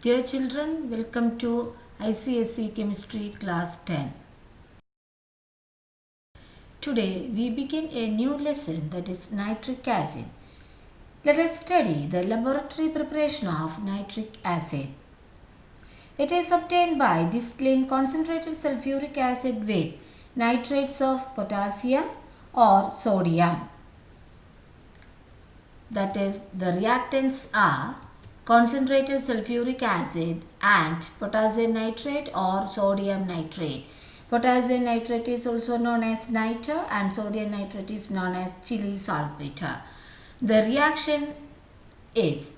Dear children, welcome to ICSE Chemistry Class 10. Today we begin a new lesson, that is nitric acid. Let us study the laboratory preparation of nitric acid. It is obtained by distilling concentrated sulfuric acid with nitrates of potassium or sodium. That is, the reactants are concentrated sulfuric acid and potassium nitrate or sodium nitrate. Potassium nitrate is also known as niter and sodium nitrate is known as chili saltpeter. The reaction is,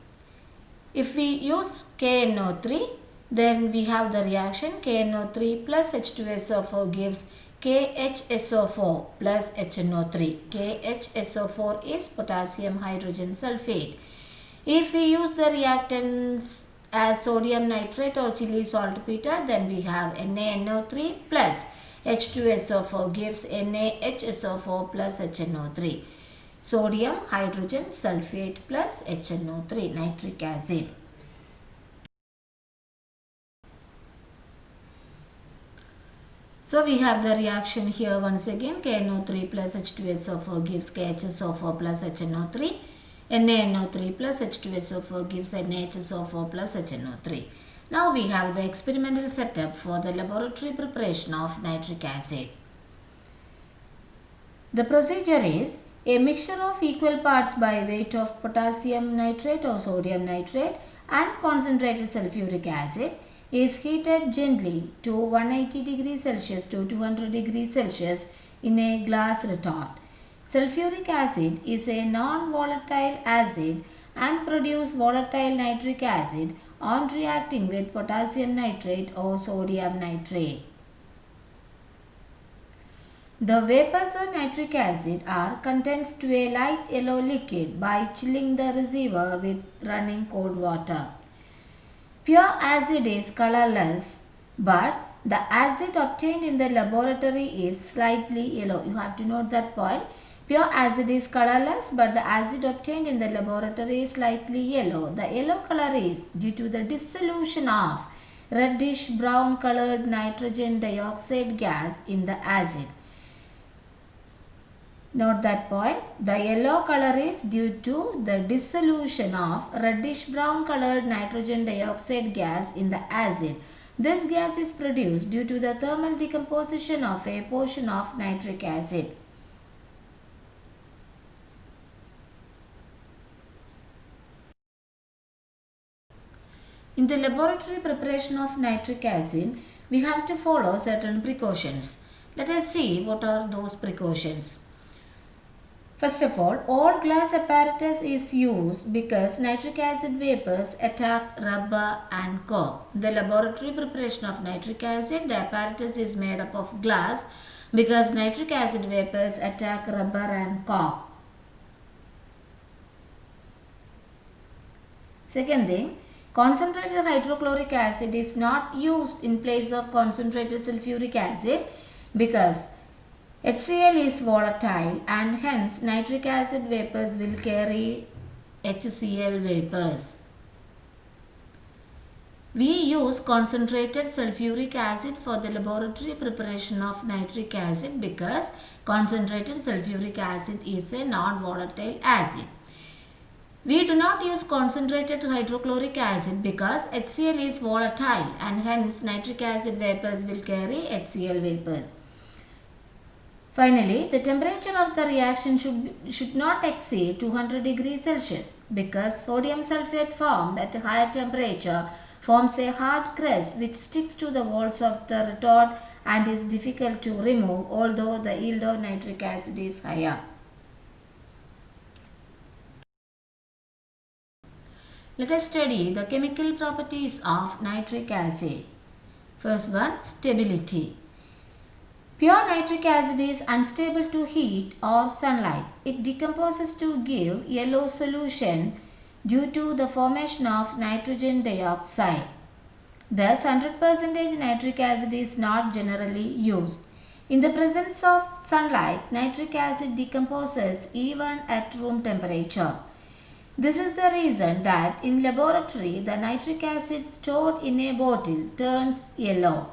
if we use KNO3, then we have the reaction KNO3 plus H2SO4 gives KHSO4 plus HNO3. KHSO4 is potassium hydrogen sulfate. If we use the reactants as sodium nitrate or chili saltpeter, then we have NaNO3 plus H2SO4 gives NaHSO4 plus HNO3. Sodium hydrogen sulfate plus HNO3, nitric acid. So we have the reaction here once again. KNO3 plus H2SO4 gives KHSO4 plus HNO3. NaNO3 plus H2SO4 gives NaHSO4 plus HNO3. Now we have the experimental setup for the laboratory preparation of nitric acid. The procedure is a mixture of equal parts by weight of potassium nitrate or sodium nitrate and concentrated sulfuric acid is heated gently to 180 degrees Celsius to 200 degrees Celsius in a glass retort. Sulfuric acid is a non-volatile acid and produces volatile nitric acid on reacting with potassium nitrate or sodium nitrate. The vapors of nitric acid are condensed to a light yellow liquid by chilling the receiver with running cold water. Pure acid is colorless, but the acid obtained in the laboratory is slightly yellow. You have to note that point. Pure acid is colorless, but the acid obtained in the laboratory is slightly yellow. The yellow color is due to the dissolution of reddish brown colored nitrogen dioxide gas in the acid. Note that point. The yellow color is due to the dissolution of reddish brown colored nitrogen dioxide gas in the acid. This gas is produced due to the thermal decomposition of a portion of nitric acid. In the laboratory preparation of nitric acid, we have to follow certain precautions. Let us see what are those precautions. First of all glass apparatus is used because nitric acid vapors attack rubber and cork. The laboratory preparation of nitric acid, the apparatus is made up of glass because nitric acid vapors attack rubber and cork. Second thing, concentrated hydrochloric acid is not used in place of concentrated sulfuric acid because HCl is volatile and hence nitric acid vapors will carry HCl vapors. We use concentrated sulfuric acid for the laboratory preparation of nitric acid because concentrated sulfuric acid is a non-volatile acid. We do not use concentrated hydrochloric acid because HCl is volatile and hence nitric acid vapors will carry HCl vapors. Finally, the temperature of the reaction should not exceed 200 degrees Celsius because sodium sulfate formed at a higher temperature forms a hard crust which sticks to the walls of the retort and is difficult to remove although the yield of nitric acid is higher. Let us study the chemical properties of nitric acid. First one, stability. Pure nitric acid is unstable to heat or sunlight. It decomposes to give yellow solution due to the formation of nitrogen dioxide. Thus, 100% nitric acid is not generally used. In the presence of sunlight, nitric acid decomposes even at room temperature. This is the reason that in laboratory the nitric acid stored in a bottle turns yellow.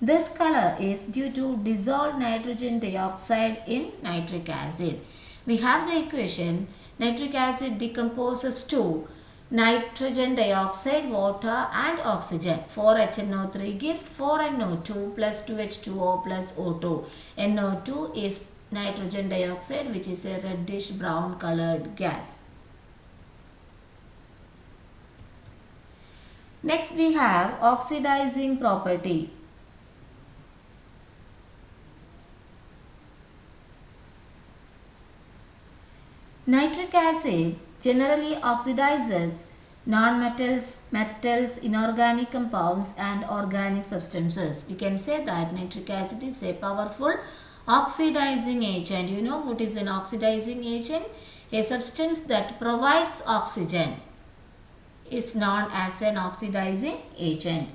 This color is due to dissolved nitrogen dioxide in nitric acid. We have the equation nitric acid decomposes to nitrogen dioxide, water and oxygen. 4HNO3 gives 4NO2 plus 2H2O plus O2. NO2 is nitrogen dioxide, which is a reddish brown colored gas. Next we have oxidizing property. Nitric acid generally oxidizes non-metals, metals, inorganic compounds and organic substances. We can say that nitric acid is a powerful oxidizing agent. You know what is an oxidizing agent? A substance that provides oxygen is known as an oxidizing agent.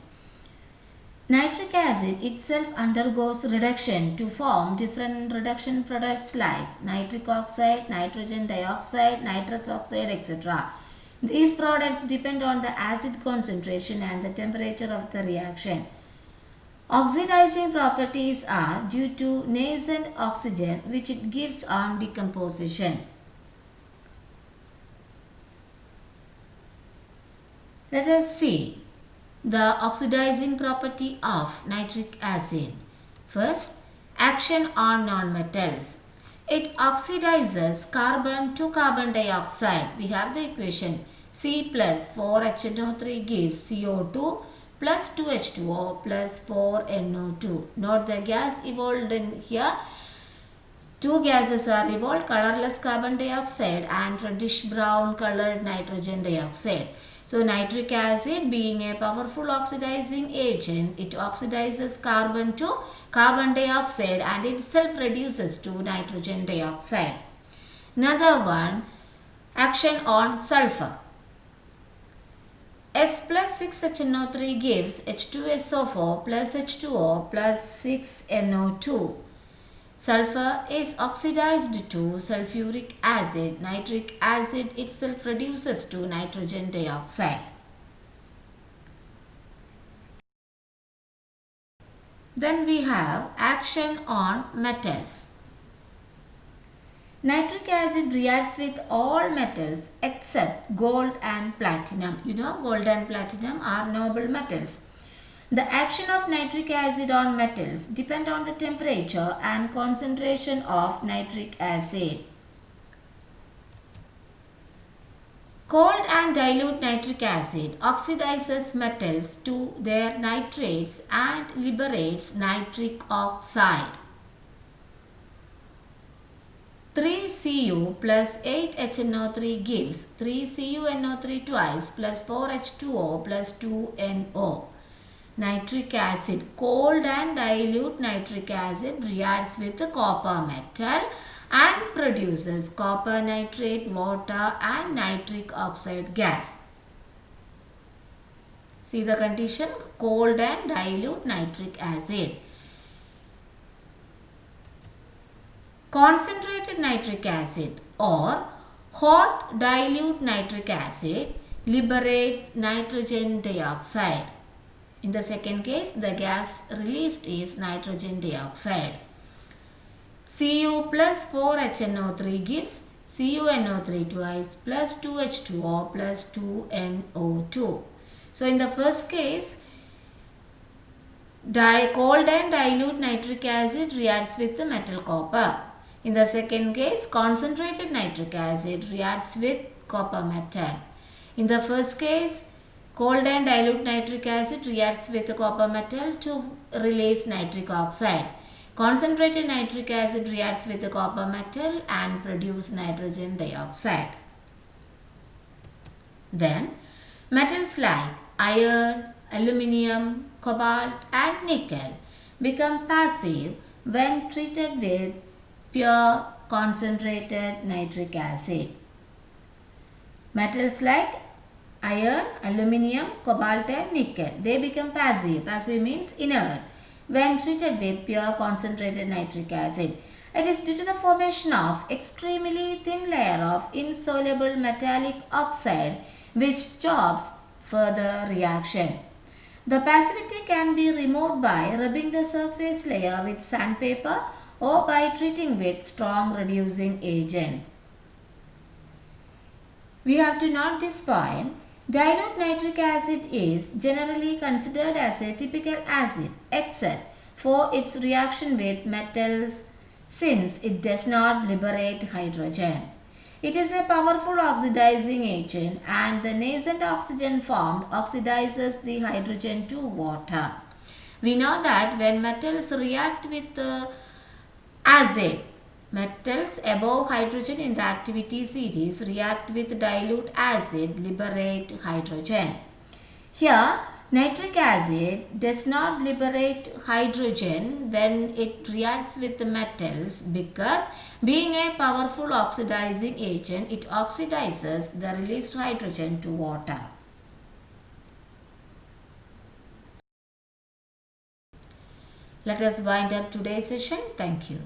Nitric acid itself undergoes reduction to form different reduction products like nitric oxide, nitrogen dioxide, nitrous oxide, etc. These products depend on the acid concentration and the temperature of the reaction. Oxidizing properties are due to nascent oxygen which it gives on decomposition. Let us see the oxidizing property of nitric acid. First, action on nonmetals. It oxidizes carbon to carbon dioxide. We have the equation C plus 4HNO3 gives CO2 plus 2H2O plus 4NO2. Note the gas evolved in here. Two gases are evolved, colorless carbon dioxide and reddish brown colored nitrogen dioxide. So nitric acid being a powerful oxidizing agent, it oxidizes carbon to carbon dioxide and itself reduces to nitrogen dioxide. Another one, action on sulfur. S plus 6HNO3 gives H2SO4 plus H2O plus 6NO2. Sulfur is oxidized to sulfuric acid. Nitric acid itself reduces to nitrogen dioxide. Then we have action on metals. Nitric acid reacts with all metals except gold and platinum. You know, gold and platinum are noble metals. The action of nitric acid on metals depend on the temperature and concentration of nitric acid. Cold and dilute nitric acid oxidizes metals to their nitrates and liberates nitric oxide. 3Cu plus 8HNO3 gives 3CuNO3 twice plus 4H2O plus 2NO. Nitric acid, cold and dilute nitric acid reacts with the copper metal and produces copper nitrate, water and nitric oxide gas. See the condition, cold and dilute nitric acid. Concentrated nitric acid or hot dilute nitric acid liberates nitrogen dioxide. In the second case, the gas released is nitrogen dioxide. Cu plus 4HNO3 gives CuNO3 twice plus 2H2O plus 2NO2. So, in the first case, cold and dilute nitric acid reacts with the metal copper. In the second case, concentrated nitric acid reacts with copper metal. In the first case, cold and dilute nitric acid reacts with the copper metal to release nitric oxide. Concentrated nitric acid reacts with the copper metal and produce nitrogen dioxide. Then, metals like iron, aluminium, cobalt and nickel become passive when treated with pure concentrated nitric acid. Metals like iron, aluminium, cobalt and nickel, they become passive. Passive means inert when treated with pure concentrated nitric acid. It is due to the formation of extremely thin layer of insoluble metallic oxide which stops further reaction. The passivity can be removed by rubbing the surface layer with sandpaper or by treating with strong reducing agents. We have to note this point. Dilute nitric acid is generally considered as a typical acid except for its reaction with metals since it does not liberate hydrogen. It is a powerful oxidizing agent and the nascent oxygen formed oxidizes the hydrogen to water. We know that when metals react with acid, metals above hydrogen in the activity series react with dilute acid, liberate hydrogen. Here, nitric acid does not liberate hydrogen when it reacts with the metals because being a powerful oxidizing agent, it oxidizes the released hydrogen to water. Let us wind up today's session. Thank you.